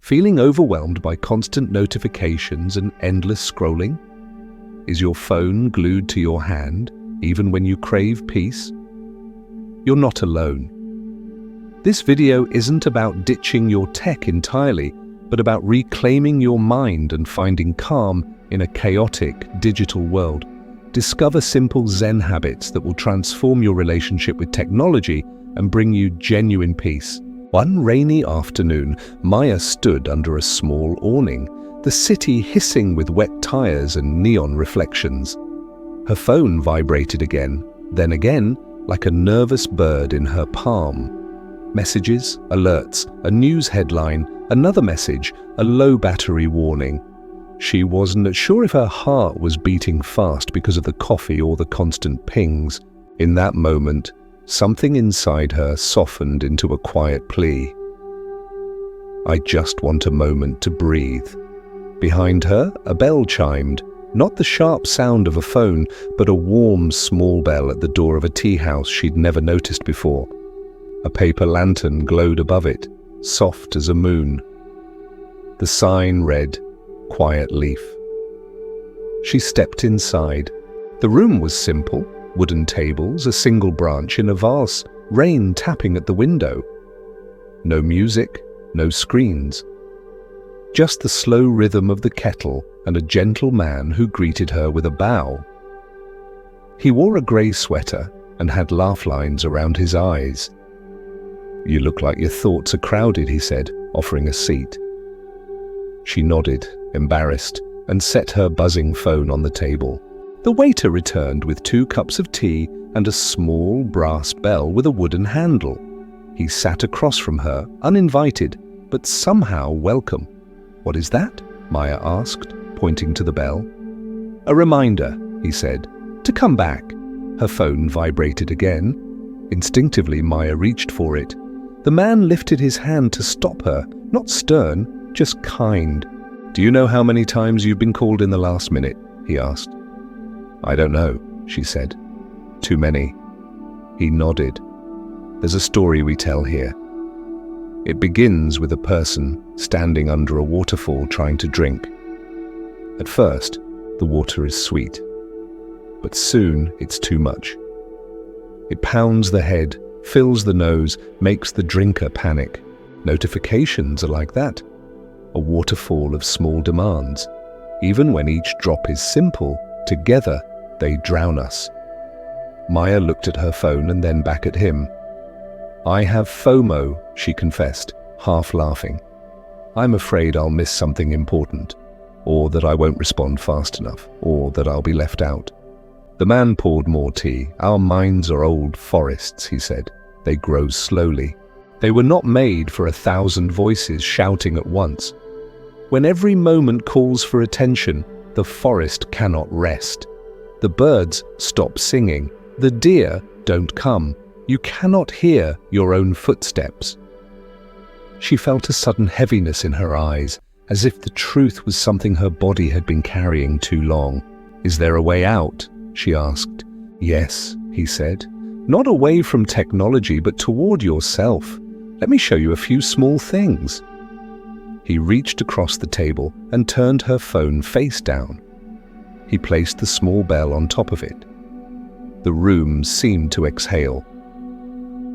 Feeling overwhelmed by constant notifications and endless scrolling? Is your phone glued to your hand, even when you crave peace? You're not alone. This video isn't about ditching your tech entirely, but about reclaiming your mind and finding calm in a chaotic digital world. Discover simple Zen habits that will transform your relationship with technology and bring you genuine peace. One rainy afternoon, Maya stood under a small awning, the city hissing with wet tires and neon reflections. Her phone vibrated again, then again, like a nervous bird in her palm. Messages, alerts, a news headline, another message, a low battery warning. She wasn't sure if her heart was beating fast because of the coffee or the constant pings. In that moment, something inside her softened into a quiet plea. I just want a moment to breathe. Behind her, a bell chimed, not the sharp sound of a phone, but a warm, small bell at the door of a tea house she'd never noticed before. A paper lantern glowed above it, soft as a moon. The sign read, "Quiet Leaf." She stepped inside. The room was simple. Wooden tables, a single branch in a vase, rain tapping at the window. No music, no screens. Just the slow rhythm of the kettle and a gentle man who greeted her with a bow. He wore a grey sweater and had laugh lines around his eyes. "You look like your thoughts are crowded," he said, offering a seat. She nodded, embarrassed, and set her buzzing phone on the table. The waiter returned with 2 cups of tea and a small brass bell with a wooden handle. He sat across from her, uninvited, but somehow welcome. "What is that?" Maya asked, pointing to the bell. "A reminder," he said, "to come back." Her phone vibrated again. Instinctively, Maya reached for it. The man lifted his hand to stop her, not stern, just kind. "Do you know how many times you've been called in the last minute?" he asked. "I don't know," she said. "Too many." He nodded. "There's a story we tell here. It begins with a person standing under a waterfall trying to drink. At first, the water is sweet, but soon it's too much. It pounds the head, fills the nose, makes the drinker panic. Notifications are like that. A waterfall of small demands. Even when each drop is simple, together, they drown us." Maya looked at her phone and then back at him. "I have FOMO," she confessed, half laughing. "I'm afraid I'll miss something important, or that I won't respond fast enough, or that I'll be left out." The man poured more tea. "Our minds are old forests," he said. "They grow slowly. They were not made for 1,000 voices shouting at once. When every moment calls for attention, the forest cannot rest. The birds stop singing. The deer don't come. You cannot hear your own footsteps." She felt a sudden heaviness in her eyes, as if the truth was something her body had been carrying too long. "Is there a way out?" she asked. "Yes," he said. "Not away from technology, but toward yourself. Let me show you a few small things." He reached across the table and turned her phone face down. He placed the small bell on top of it. The room seemed to exhale.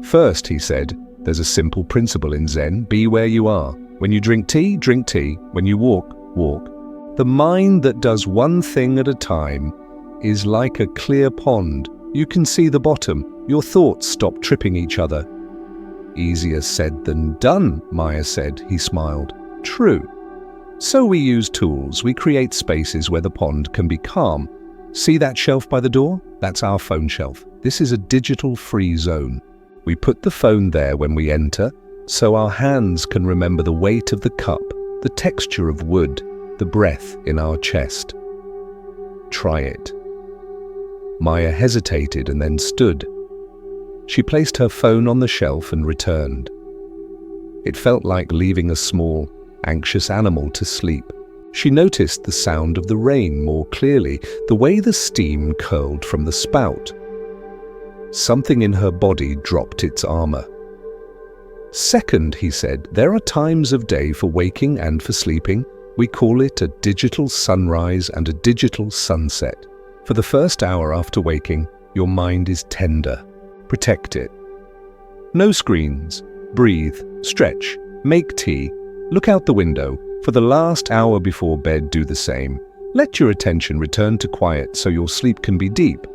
"First," he said, "there's a simple principle in Zen: be where you are. When you drink tea, drink tea. When you walk, walk. The mind that does one thing at a time is like a clear pond. You can see the bottom. Your thoughts stop tripping each other." "Easier said than done," Maya said. He smiled. "True. So we use tools. We create spaces where the pond can be calm. See that shelf by the door? That's our phone shelf. This is a digital-free zone. We put the phone there when we enter, so our hands can remember the weight of the cup, the texture of wood, the breath in our chest. Try it." Maya hesitated and then stood. She placed her phone on the shelf and returned. It felt like leaving a small, anxious animal to sleep. She noticed the sound of the rain more clearly, the way the steam curled from the spout. Something in her body dropped its armor. Second, he said, there are times of day for waking and for sleeping. We call it a digital sunrise and a digital sunset. For the first hour after waking, your mind is tender. Protect it. No screens. Breathe. Stretch. Make tea. Look out the window. For the last hour before bed, do the same. Let your attention return to quiet so your sleep can be deep.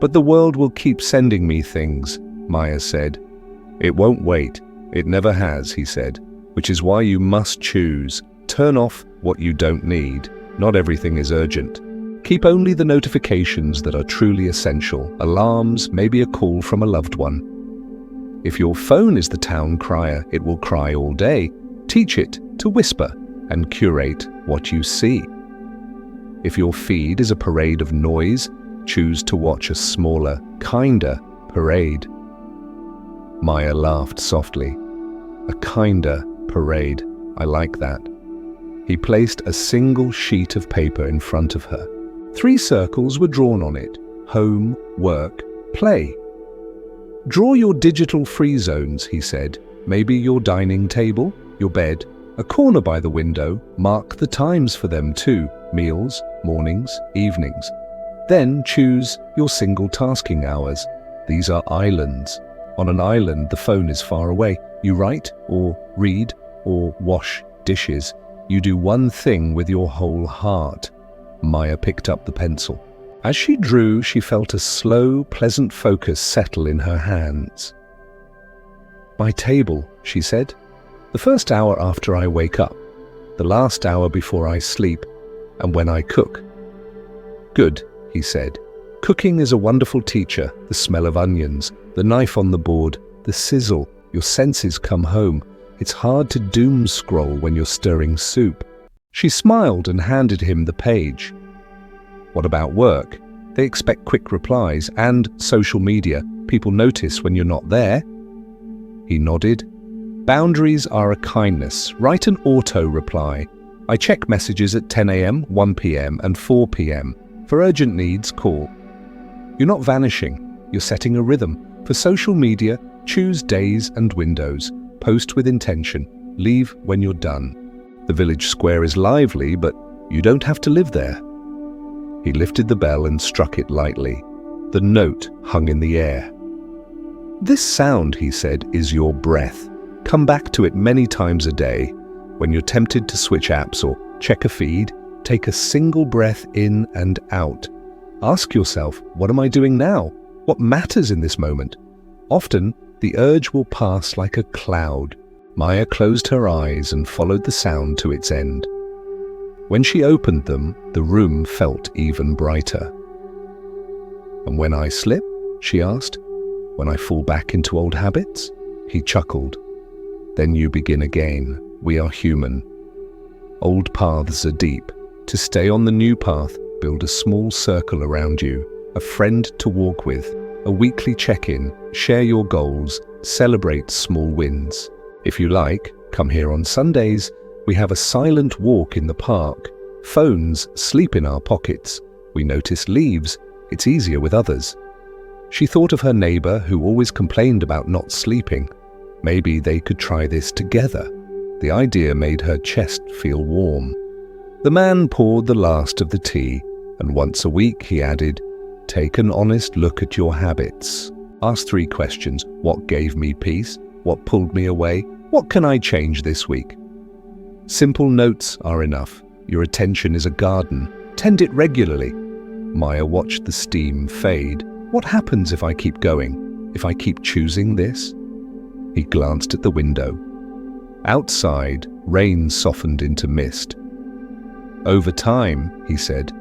But the world will keep sending me things, Maya said. It won't wait. It never has, he said, which is why you must choose. Turn off what you don't need. Not everything is urgent. Keep only the notifications that are truly essential. Alarms, maybe a call from a loved one. If your phone is the town crier, it will cry all day. Teach it to whisper and curate what you see. If your feed is a parade of noise, choose to watch a smaller, kinder parade. Maya laughed softly. A kinder parade. I like that. He placed a single sheet of paper in front of her. 3 circles were drawn on it. Home, work, play. Draw your digital free zones, he said. Maybe your dining table, your bed, a corner by the window. Mark the times for them too. Meals, mornings, evenings. Then choose your single tasking hours. These are islands. On an island, the phone is far away. You write or read or wash dishes. You do one thing with your whole heart. Maya picked up the pencil. As she drew, she felt a slow, pleasant focus settle in her hands. My table, she said. The first hour after I wake up. The last hour before I sleep. And when I cook. Good, he said. Cooking is a wonderful teacher. The smell of onions, the knife on the board, the sizzle, your senses come home. It's hard to doom scroll when you're stirring soup. She smiled and handed him the page. What about work? They expect quick replies and social media. People notice when you're not there. He nodded. Boundaries are a kindness. Write an auto reply. I check messages at 10 a.m., 1 p.m. and 4 p.m. For urgent needs, call. You're not vanishing. You're setting a rhythm. For social media, choose days and windows. Post with intention. Leave when you're done. The village square is lively, but you don't have to live there. He lifted the bell and struck it lightly. The note hung in the air. This sound, he said, is your breath. Come back to it many times a day. When you're tempted to switch apps or check a feed, take a single breath in and out. Ask yourself, what am I doing now? What matters in this moment? Often, the urge will pass like a cloud. Maya closed her eyes and followed the sound to its end. When she opened them, the room felt even brighter. And when I slip, she asked, when I fall back into old habits? He chuckled. Then you begin again. We are human. Old paths are deep. To stay on the new path, build a small circle around you, a friend to walk with, a weekly check-in, share your goals, celebrate small wins. If you like, come here on Sundays. We have a silent walk in the park. Phones sleep in our pockets. We notice leaves. It's easier with others. She thought of her neighbor who always complained about not sleeping. Maybe they could try this together. The idea made her chest feel warm. The man poured the last of the tea, and once a week he added, take an honest look at your habits. Ask 3 questions. What gave me peace? What pulled me away? What can I change this week? Simple notes are enough. Your attention is a garden. Tend it regularly. Maya watched the steam fade. What happens if I keep going? If I keep choosing this? He glanced at the window. Outside, rain softened into mist. Over time, he said,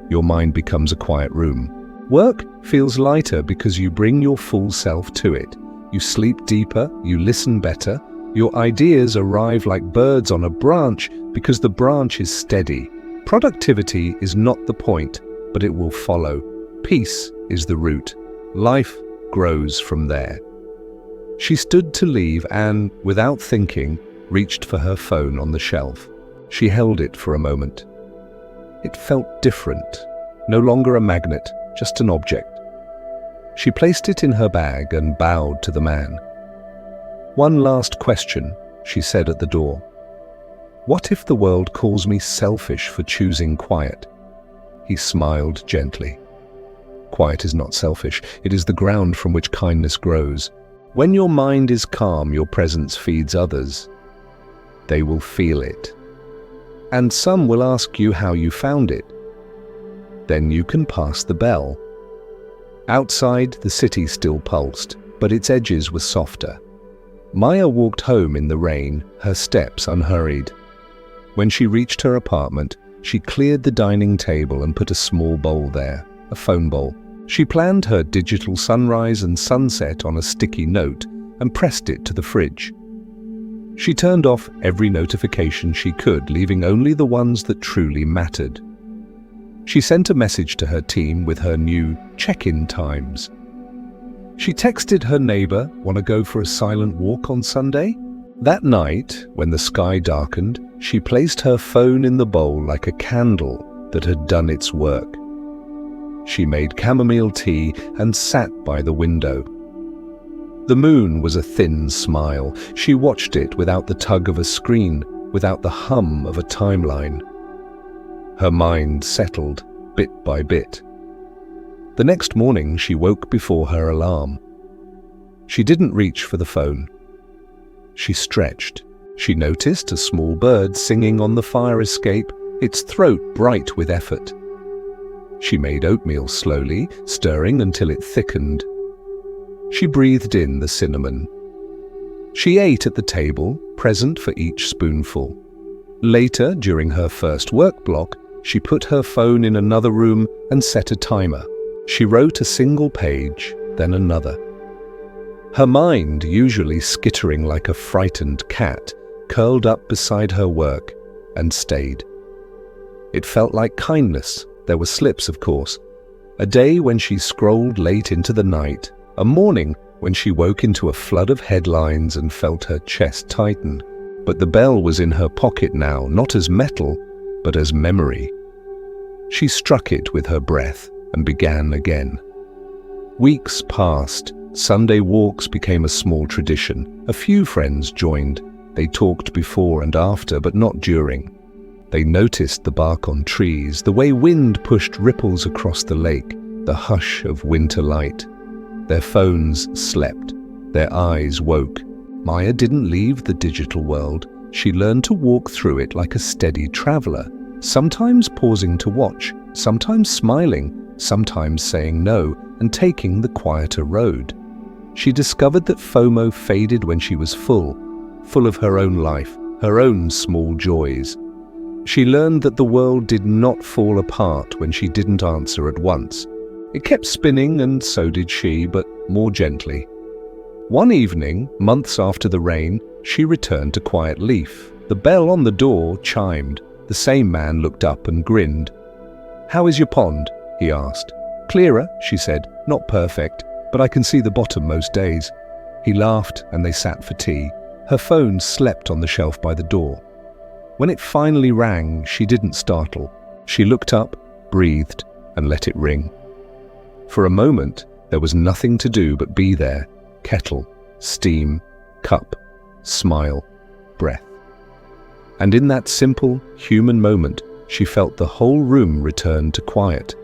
your mind becomes a quiet room. Work feels lighter because you bring your full self to it. You sleep deeper, you listen better. Your ideas arrive like birds on a branch because the branch is steady. Productivity is not the point, but it will follow. Peace is the root. Life grows from there. She stood to leave and, without thinking, reached for her phone on the shelf. She held it for a moment. It felt different, no longer a magnet, just an object. She placed it in her bag and bowed to the man. "One last question," she said at the door. "What if the world calls me selfish for choosing quiet?" He smiled gently. Quiet is not selfish. It is the ground from which kindness grows. When your mind is calm, your presence feeds others. They will feel it. And some will ask you how you found it. Then you can pass the bell. Outside, the city still pulsed, but its edges were softer. Maya walked home in the rain, her steps unhurried. When she reached her apartment, she cleared the dining table and put a small bowl there, a phone bowl. She planned her digital sunrise and sunset on a sticky note and pressed it to the fridge. She turned off every notification she could, leaving only the ones that truly mattered. She sent a message to her team with her new check-in times. She texted her neighbor, "Want to go for a silent walk on Sunday?" That night, when the sky darkened, she placed her phone in the bowl like a candle that had done its work. She made chamomile tea and sat by the window. The moon was a thin smile. She watched it without the tug of a screen, without the hum of a timeline. Her mind settled bit by bit. The next morning, she woke before her alarm. She didn't reach for the phone. She stretched. She noticed a small bird singing on the fire escape, its throat bright with effort. She made oatmeal slowly, stirring until it thickened. She breathed in the cinnamon. She ate at the table, present for each spoonful. Later, during her first work block, she put her phone in another room and set a timer. She wrote a single page, then another. Her mind, usually skittering like a frightened cat, curled up beside her work and stayed. It felt like kindness. There were slips, of course. A day when she scrolled late into the night, a morning when she woke into a flood of headlines and felt her chest tighten. But the bell was in her pocket now, not as metal, but as memory. She struck it with her breath and began again. Weeks passed. Sunday walks became a small tradition. A few friends joined. They talked before and after, but not during. They noticed the bark on trees, the way wind pushed ripples across the lake, the hush of winter light. Their phones slept. Their eyes woke. Maya didn't leave the digital world. She learned to walk through it like a steady traveler, sometimes pausing to watch, sometimes smiling, sometimes saying no and taking the quieter road. She discovered that FOMO faded when she was full of her own life, her own small joys. She learned that the world did not fall apart when she didn't answer at once. It kept spinning, and so did she, but more gently. One evening, months after the rain, she returned to Quiet Leaf. The bell on the door chimed. The same man looked up and grinned. "How is your pond?" he asked. "Clearer," she said. "Not perfect, but I can see the bottom most days." He laughed, and they sat for tea. Her phone slept on the shelf by the door. When it finally rang, she didn't startle. She looked up, breathed, and let it ring. For a moment, there was nothing to do but be there. Kettle, steam, cup, smile, breath. And in that simple, human moment, she felt the whole room return to quiet.